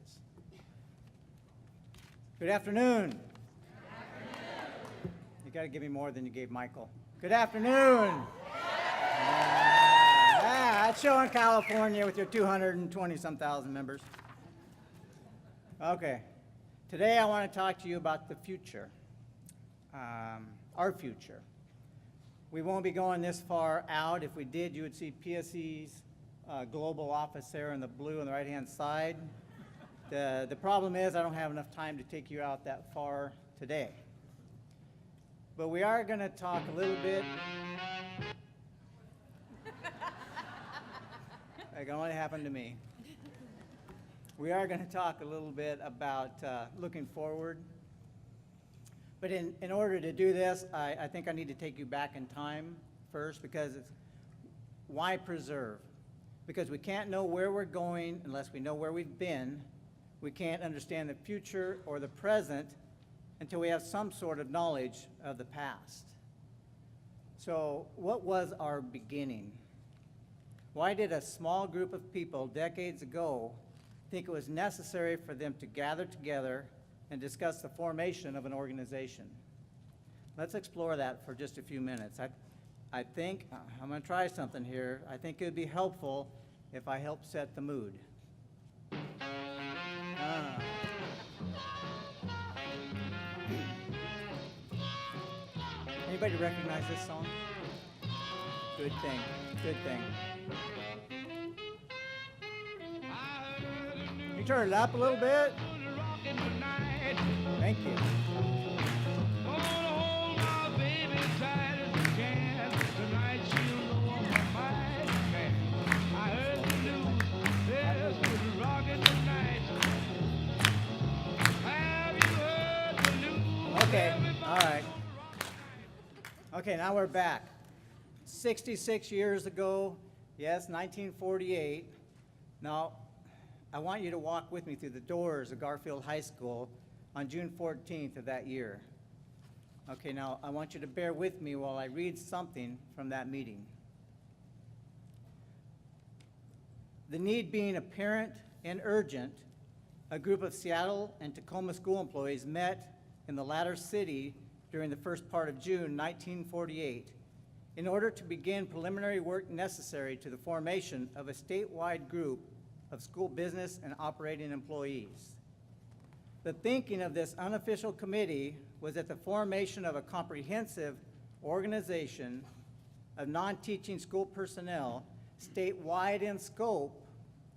questions. Good afternoon. You got to give me more than you gave Michael. Good afternoon. That's showing California with your 220-some thousand members. Okay. Today I want to talk to you about the future, our future. We won't be going this far out. If we did, you would see PSE's global office there in the blue on the right-hand side. The problem is I don't have enough time to take you out that far today. But we are going to talk a little bit. That can only happen to me. We are going to talk a little bit about looking forward. But in order to do this, I think I need to take you back in time first, because it's why preserve? Because we can't know where we're going unless we know where we've been. We can't understand the future or the present until we have some sort of knowledge of the past. So what was our beginning? Why did a small group of people decades ago think it was necessary for them to gather together and discuss the formation of an organization? Let's explore that for just a few minutes. I think, I'm going to try something here. I think it would be helpful if I help set the mood. Anybody recognize this song? Good thing, good thing. Can you turn it up a little bit? Thank you. Okay, all right. Okay, now we're back. 66 years ago, yes, 1948. Now, I want you to walk with me through the doors of Garfield High School on June 14th of that year. Okay, now I want you to bear with me while I read something from that meeting. The need being apparent and urgent, a group of Seattle and Tacoma school employees met in the latter city during the first part of June 1948 in order to begin preliminary work necessary to the formation of a statewide group of school business and operating employees. The thinking of this unofficial committee was that the formation of a comprehensive organization of non-teaching school personnel, statewide in scope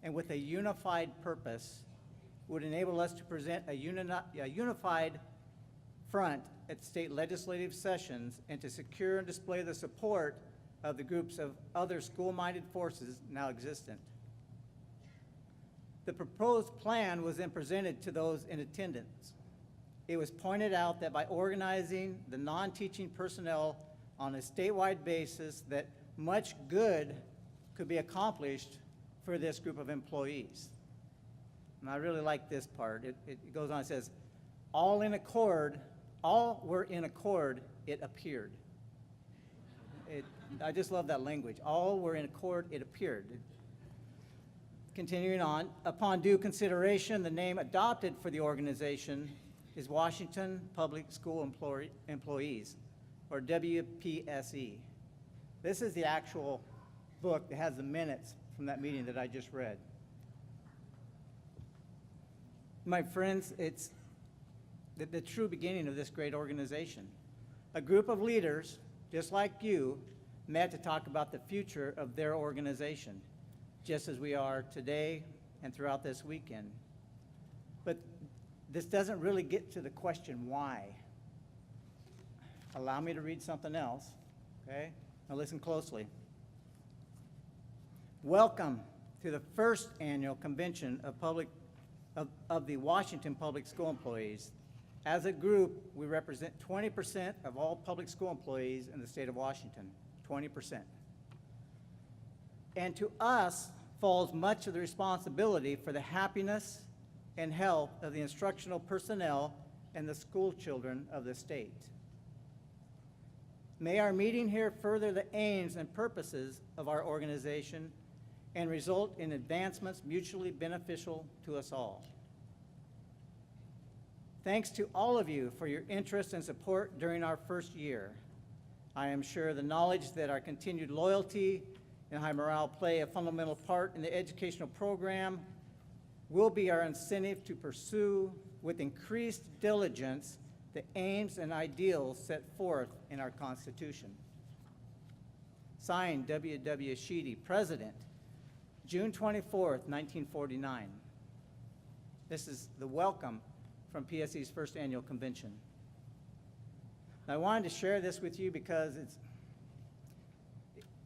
and with a unified purpose, would enable us to present a unified front at state legislative sessions and to secure and display the support of the groups of other school-minded forces now existent. The proposed plan was then presented to those in attendance. It was pointed out that by organizing the non-teaching personnel on a statewide basis, that much good could be accomplished for this group of employees. And I really like this part. It goes on, it says, all were in accord, it appeared. I just love that language. All were in accord, it appeared. Continuing on, upon due consideration, the name adopted for the organization is Washington Public School Employees, or WPSE. This is the actual book that has the minutes from that meeting that I just read. My friends, it's the true beginning of this great organization. A group of leaders, just like you, met to talk about the future of their organization, just as we are today and throughout this weekend. But this doesn't really get to the question why. Allow me to read something else, okay? Now listen closely. Welcome to the first annual convention of the Washington Public School Employees. As a group, we represent 20% of all public school employees in the state of Washington, 20%. And to us falls much of the responsibility for the happiness and health of the instructional personnel and the school children of the state. May our meeting here further the aims and purposes of our organization and result in advancements mutually beneficial to us all. Thanks to all of you for your interest and support during our first year. I am sure the knowledge that our continued loyalty and high morale play a fundamental part in the educational program will be our incentive to pursue with increased diligence the aims and ideals set forth in our Constitution. Signed, W. W. Sheedy, President, June 24th, 1949. This is the welcome from PSE's first annual convention. I wanted to share this with you because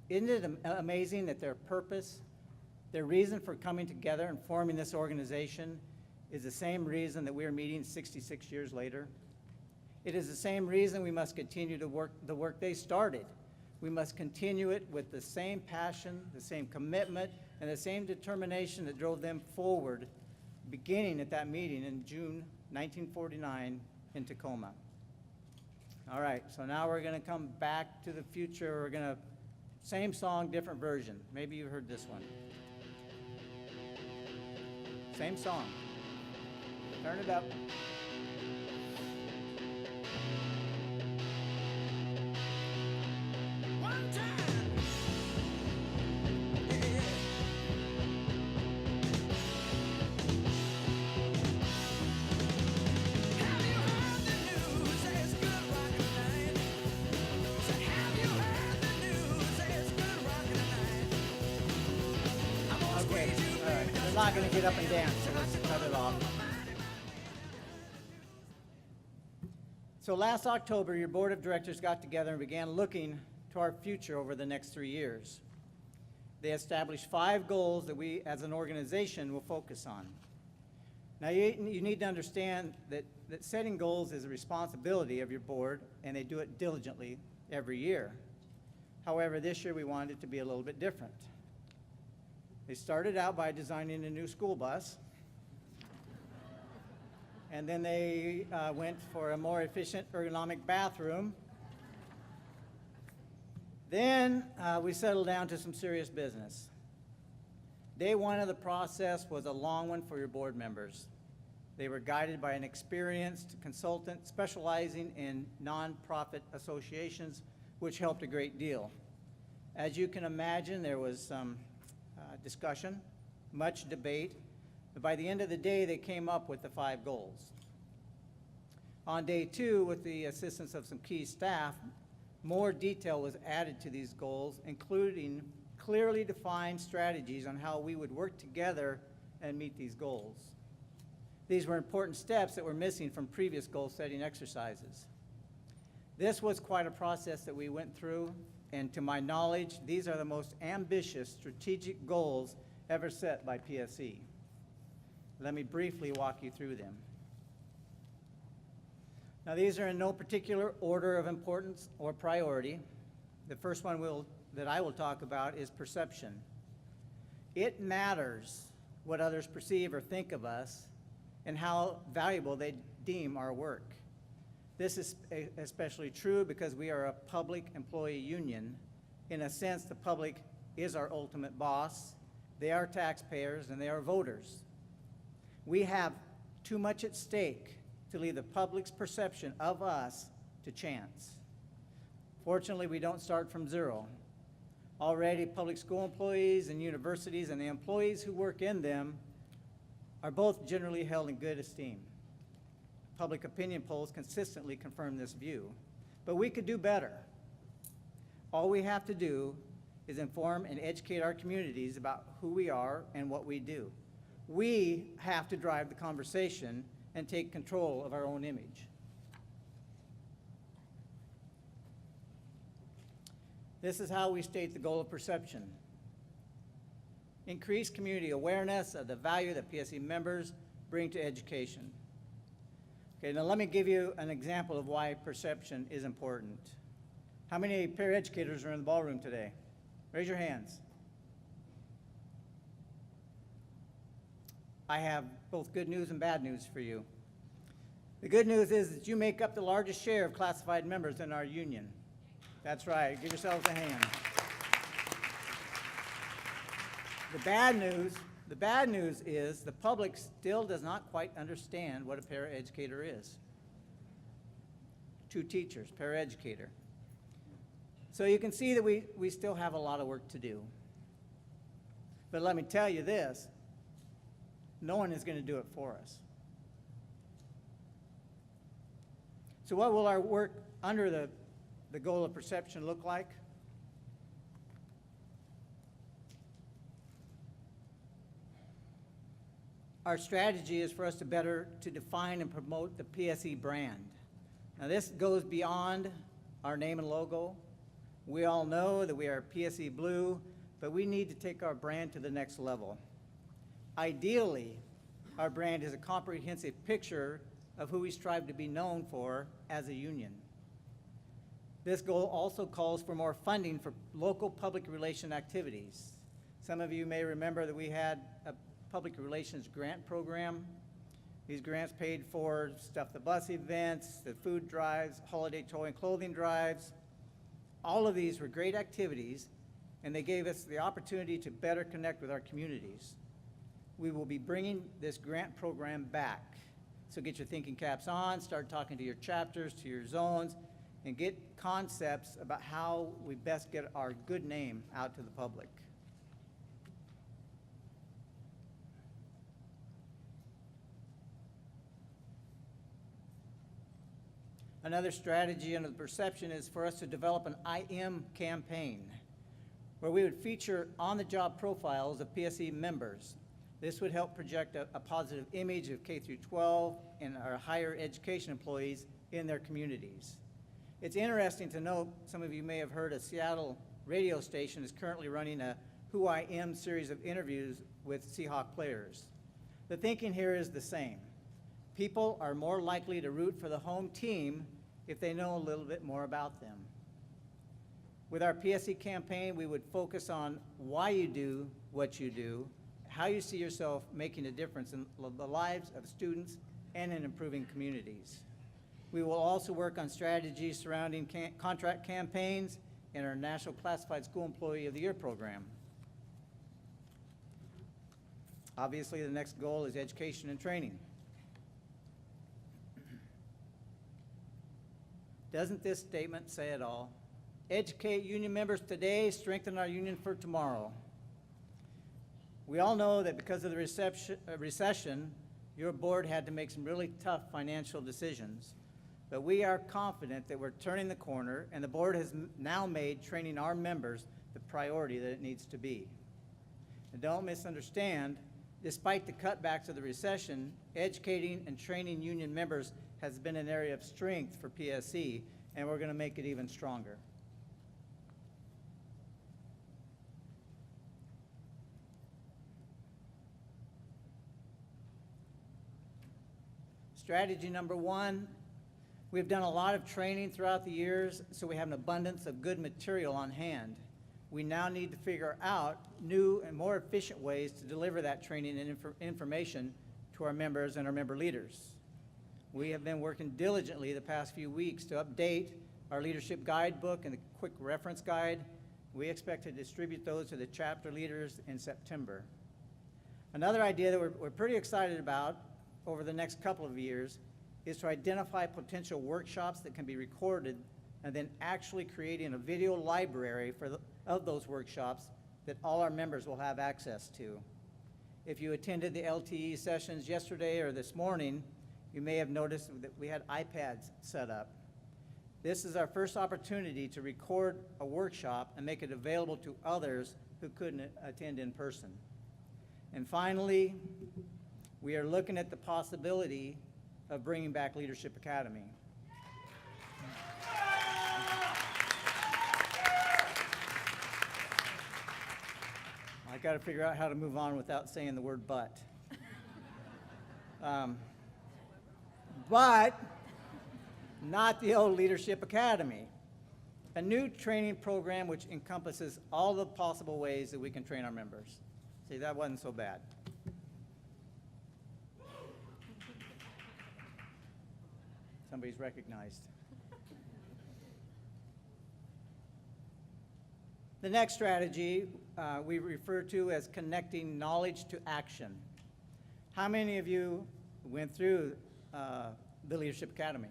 isn't it amazing that their purpose, their reason for coming together and forming this organization is the same reason that we're meeting 66 years later? It is the same reason we must continue to work the work they started. We must continue it with the same passion, the same commitment, and the same determination that drove them forward, beginning at that meeting in June 1949 in Tacoma. All right, so now we're going to come back to the future. We're going to, same song, different version. Maybe you heard this one. Same song. Turn it up. One time. Have you heard the news? It's good rockin' tonight. Said, have you heard the news? It's good rockin' tonight. I'm gonna Okay, squeeze you, all right. baby, They're not going to get up and dance, so let's cut it off. So last October, your board of directors got together and began looking to our future over the next 3 years. They established 5 goals that we, as an organization, will focus on. Now, you need to understand that setting goals is a responsibility of your board, and they do it diligently every year. However, this year we wanted it to be a little bit different. They started out by designing a new school bus, and then they went for a more efficient ergonomic bathroom. Then we settled down to some serious business. Day one of the process was a long one for your board members. They were guided by an experienced consultant specializing in nonprofit associations, which helped a great deal. As you can imagine, there was some discussion, much debate, but by the end of the day, they came up with the 5 goals. On day 2, with the assistance of some key staff, more detail was added to these goals, including clearly defined strategies on how we would work together and meet these goals. These were important steps that were missing from previous goal-setting exercises. This was quite a process that we went through, and to my knowledge, these are the most ambitious strategic goals ever set by PSE. Let me briefly walk you through them. Now, these are in no particular order of importance or priority. The first one that I will talk about is perception. It matters what others perceive or think of us and how valuable they deem our work. This is especially true because we are a public employee union. In a sense, the public is our ultimate boss. They are taxpayers and they are voters. We have too much at stake to leave the public's perception of us to chance. Fortunately, we don't start from zero. Already, public school employees and universities and the employees who work in them are both generally held in good esteem. Public opinion polls consistently confirm this view, but we could do better. All we have to do is inform and educate our communities about who we are and what we do. We have to drive the conversation and take control of our own image. This is how we state the goal of perception. Increase community awareness of the value that PSE members bring to education. Okay, now let me give you an example of why perception is important. How many paraeducators are in the ballroom today? Raise your hands. I have both good news and bad news for you. The good news is that you make up the largest share of classified members in our union. That's right, give yourselves a hand. The bad news The bad news is the public still does not quite understand what a paraeducator is. 2 teachers, paraeducator. So you can see that we still have a lot of work to do. But let me tell you this, no one is going to do it for us. So what will our work under the goal of perception look like? Our strategy is for us to define and promote the PSE brand. Now this goes beyond our name and logo. We all know that we are PSE Blue, but we need to take our brand to the next level. Ideally, our brand is a comprehensive picture of who we strive to be known for as a union. This goal also calls for more funding for local public relation activities. Some of you may remember that we had a public relations grant program. These grants paid for Stuff the Bus events, the food drives, holiday toy and clothing drives. All of these were great activities, and they gave us the opportunity to better connect with our communities. We will be bringing this grant program back. So get your thinking caps on, start talking to your chapters, to your zones, and get concepts about how we best get our good name out to the public. Another strategy under the perception is for us to develop an I Am campaign, where we would feature on-the-job profiles of PSE members. This would help project a positive image of K through 12 and our higher education employees in their communities. It's interesting to note, some of you may have heard a Seattle radio station is currently running a Who I Am series of interviews with Seahawk players. The thinking here is the same. People are more likely to root for the home team if they know a little bit more about them. With our PSE campaign, we would focus on why you do what you do, how you see yourself making a difference in the lives of students and in improving communities. We will also work on strategies surrounding contract campaigns and our National Classified School Employee of the Year program. Obviously, the next goal is education and training. Doesn't this statement say it all? Educate union members today, strengthen our union for tomorrow. We all know that because of the recession, your board had to make some really tough financial decisions. But we are confident that we're turning the corner, and the board has now made training our members the priority that it needs to be. And don't misunderstand, despite the cutbacks of the recession, educating and training union members has been an area of strength for PSE, and we're going to make it even stronger. Strategy number 1, we've done a lot of training throughout the years, so we have an abundance of good material on hand. We now need to figure out new and more efficient ways to deliver that training and information to our members and our member leaders. We have been working diligently the past few weeks to update our leadership guidebook and the quick reference guide. We expect to distribute those to the chapter leaders in September. Another idea that we're pretty excited about over the next couple of years is to identify potential workshops that can be recorded and then actually creating a video library of those workshops that all our members will have access to. If you attended the LTE sessions yesterday or this morning, you may have noticed that we had iPads set up. This is our first opportunity to record a workshop and make it available to others who couldn't attend in person. And finally, we are looking at the possibility of bringing back Leadership Academy. I got to figure out how to move on without saying the word but. But not the old Leadership Academy. A new training program which encompasses all the possible ways that we can train our members. See, that wasn't so bad. Somebody's recognized. The next strategy we refer to as connecting knowledge to action. How many of you went through the Leadership Academy?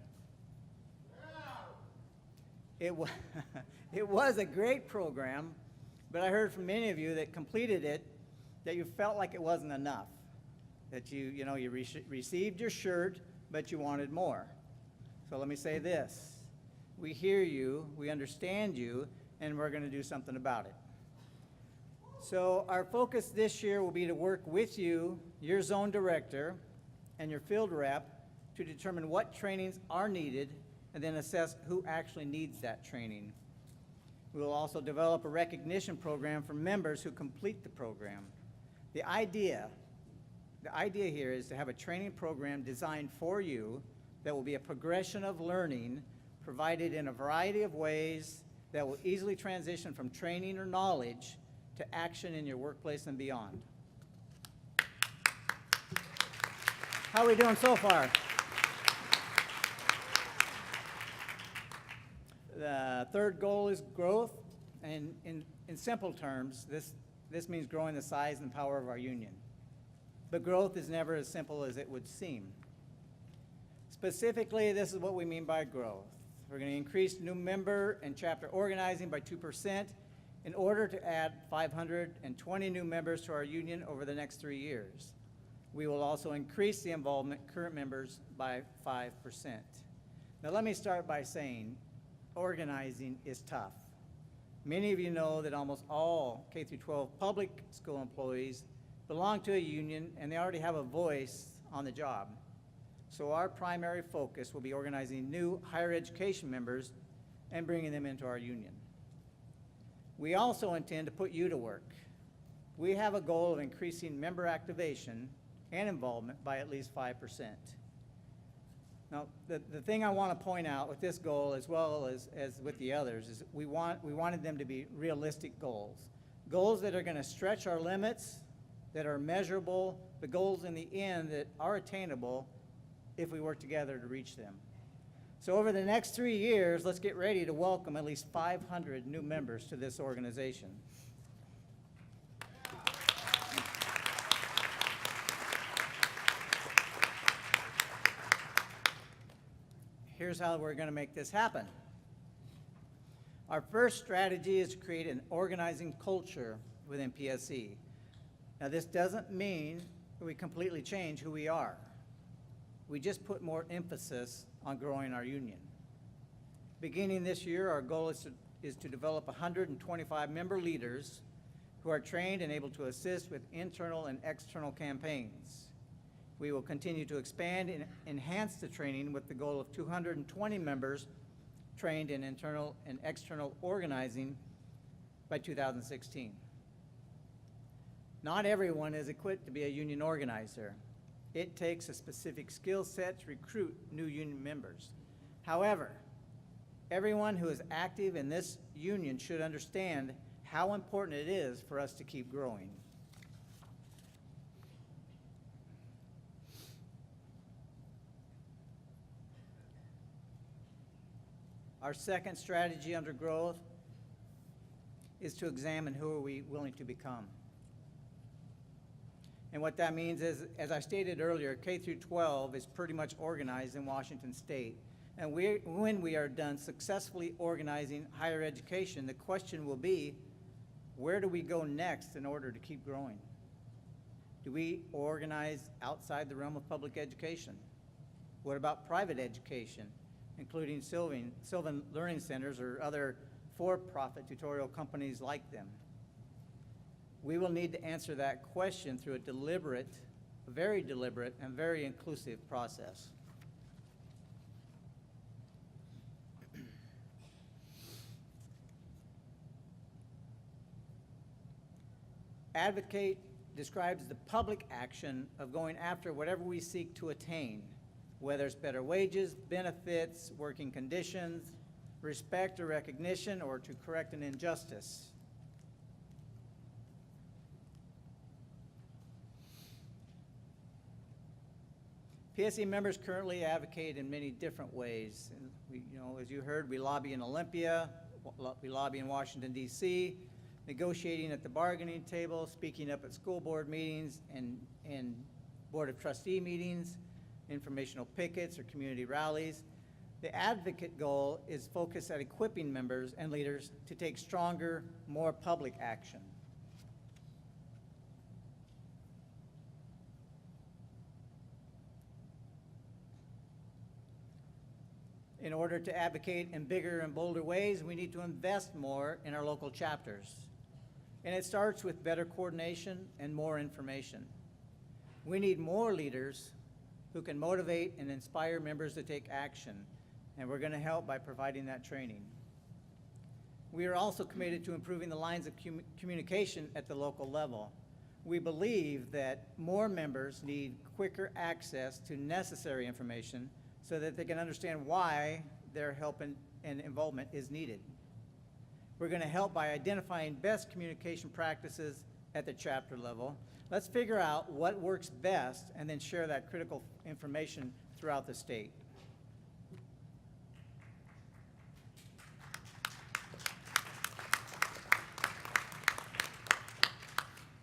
It was, it was a great program, but I heard from many of you that completed it that you felt like it wasn't enough, that you received your shirt, but you wanted more. So let me say this. We hear you, we understand you, and we're going to do something about it. So our focus this year will be to work with you, your zone director, and your field rep to determine what trainings are needed and then assess who actually needs that training. We will also develop a recognition program for members who complete the program. The idea here is to have a training program designed for you that will be a progression of learning provided in a variety of ways that will easily transition from training or knowledge to action in your workplace and beyond. How are we doing so far? The third goal is growth, and in simple terms, this means growing the size and power of our union. But growth is never as simple as it would seem. Specifically, this is what we mean by growth. We're going to increase new member and chapter organizing by 2% in order to add 520 new members to our union over the next 3 years. We will also increase the involvement of current members by 5%. Now let me start by saying organizing is tough. Many of you know that almost all K-12 public school employees belong to a union and they already have a voice on the job. So our primary focus will be organizing new higher education members and bringing them into our union. We also intend to put you to work. We have a goal of increasing member activation and involvement by at least 5%. Now, the thing I want to point out with this goal, as well as with the others, is we wanted them to be realistic goals. Goals that are going to stretch our limits, that are measurable, the goals in the end that are attainable if we work together to reach them. So over the next 3 years, let's get ready to welcome at least 500 new members to this organization. Here's how we're going to make this happen. Our first strategy is to create an organizing culture within PSE. Now, this doesn't mean we completely change who we are. We just put more emphasis on growing our union. Beginning this year, our goal is to develop 125 member leaders who are trained and able to assist with internal and external campaigns. We will continue to expand and enhance the training with the goal of 220 members trained in internal and external organizing by 2016. Not everyone is equipped to be a union organizer. It takes a specific skill set to recruit new union members. However, everyone who is active in this union should understand how important it is for us to keep growing. Our second strategy under growth is to examine who are we willing to become. And what that means is, as I stated earlier, K through 12 is pretty much organized in Washington State. And when we are done successfully organizing higher education, the question will be, where do we go next in order to keep growing? Do we organize outside the realm of public education? What about private education, including Sylvan Learning Centers or other for-profit tutorial companies like them? We will need to answer that question through a very deliberate and very inclusive process. Advocate describes the public action of going after whatever we seek to attain, whether it's better wages, benefits, working conditions, respect or recognition, or to correct an injustice. PSE members currently advocate in many different ways. And as you heard, we lobby in Olympia, we lobby in Washington, D.C., negotiating at the bargaining table, speaking up at school board meetings and board of trustee meetings, informational pickets or community rallies. The advocate goal is focused at equipping members and leaders to take stronger, more public action. In order to advocate in bigger and bolder ways, we need to invest more in our local chapters. And it starts with better coordination and more information. We need more leaders who can motivate and inspire members to take action, and we're going to help by providing that training. We are also committed to improving the lines of communication at the local level. We believe that more members need quicker access to necessary information so that they can understand why their help and involvement is needed. We're going to help by identifying best communication practices at the chapter level. Let's figure out what works best and then share that critical information throughout the state.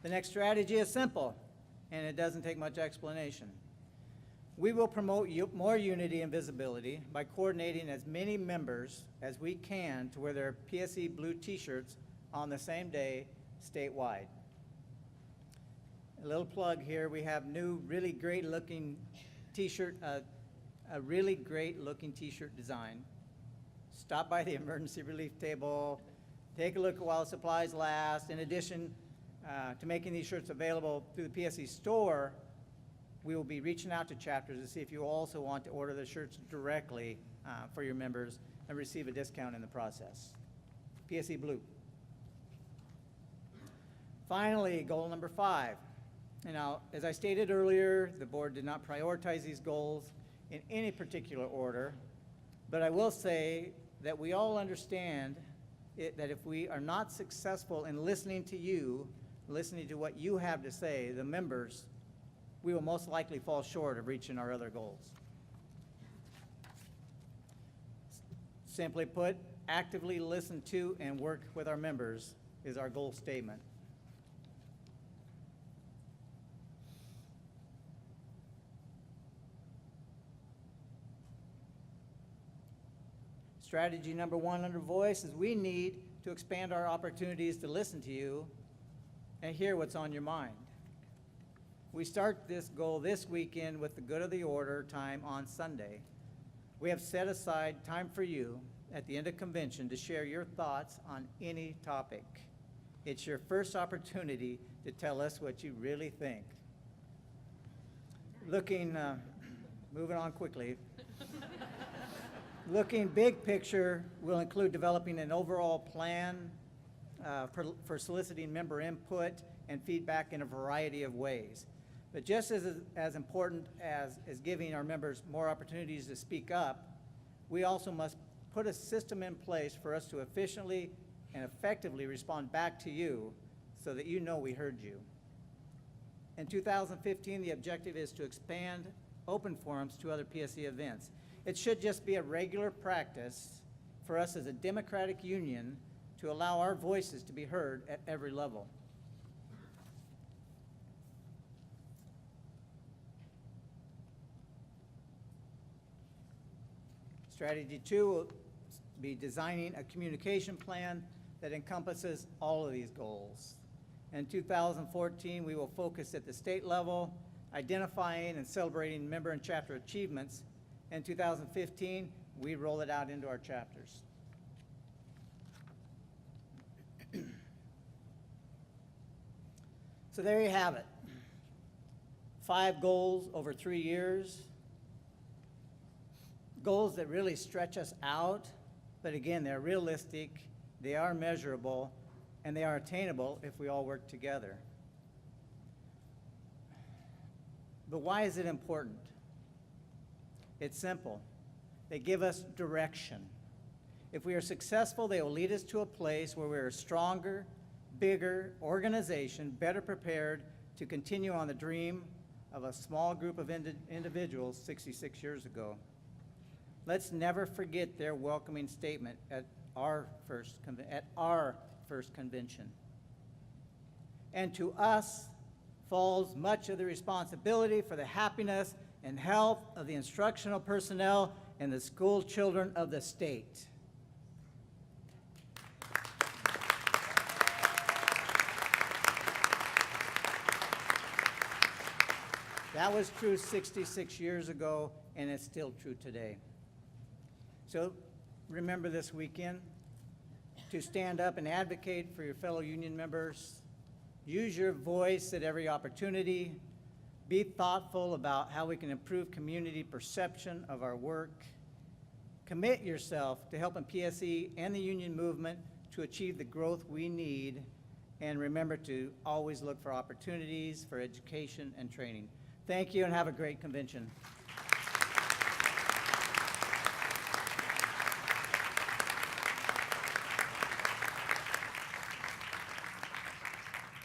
The next strategy is simple, and it doesn't take much explanation. We will promote more unity and visibility by coordinating as many members as we can to wear their PSE blue t-shirts on the same day statewide. A little plug here, we have new really great looking t-shirt, a really great looking t-shirt design. Stop by the emergency relief table, take a look while supplies last. In addition to making these shirts available through the PSE store, we will be reaching out to chapters to see if you also want to order the shirts directly for your members and receive a discount in the process. PSE Blue. Finally, goal number 5. And now, as I stated earlier, the board did not prioritize these goals in any particular order, but I will say that we all understand that if we are not successful in listening to you, listening to what you have to say, the members, we will most likely fall short of reaching our other goals. Simply put, actively listen to and work with our members is our goal statement. Strategy number 1 under voice is we need to expand our opportunities to listen to you and hear what's on your mind. We start this goal this weekend with the good of the order time on Sunday. We have set aside time for you at the end of convention to share your thoughts on any topic. It's your first opportunity to tell us what you really think. Moving on quickly. Looking big picture will include developing an overall plan for soliciting member input and feedback in a variety of ways. But just as important as giving our members more opportunities to speak up, we also must put a system in place for us to efficiently and effectively respond back to you so that you know we heard you. In 2015, the objective is to expand open forums to other PSE events. It should just be a regular practice for us as a democratic union to allow our voices to be heard at every level. Strategy 2 will be designing a communication plan that encompasses all of these goals. In 2014, we will focus at the state level, identifying and celebrating member and chapter achievements. In 2015, we roll it out into our chapters. So there you have it. 5 goals over 3 years. Goals that really stretch us out, but again, they're realistic, they are measurable, and they are attainable if we all work together. But why is it important? It's simple. They give us direction. If we are successful, they will lead us to a place where we are a stronger, bigger organization, better prepared to continue on the dream of a small group of individuals 66 years ago. Let's never forget their welcoming statement at our first convention. and to us falls much of the responsibility for the happiness and health of the instructional personnel and the school children of the state. That was true 66 years ago, and it's still true today. So remember this weekend to stand up and advocate for your fellow union members. Use your voice at every opportunity. Be thoughtful about how we can improve community perception of our work. Commit yourself to helping PSE and the union movement to achieve the growth we need. And remember to always look for opportunities for education and training. Thank you and have a great convention.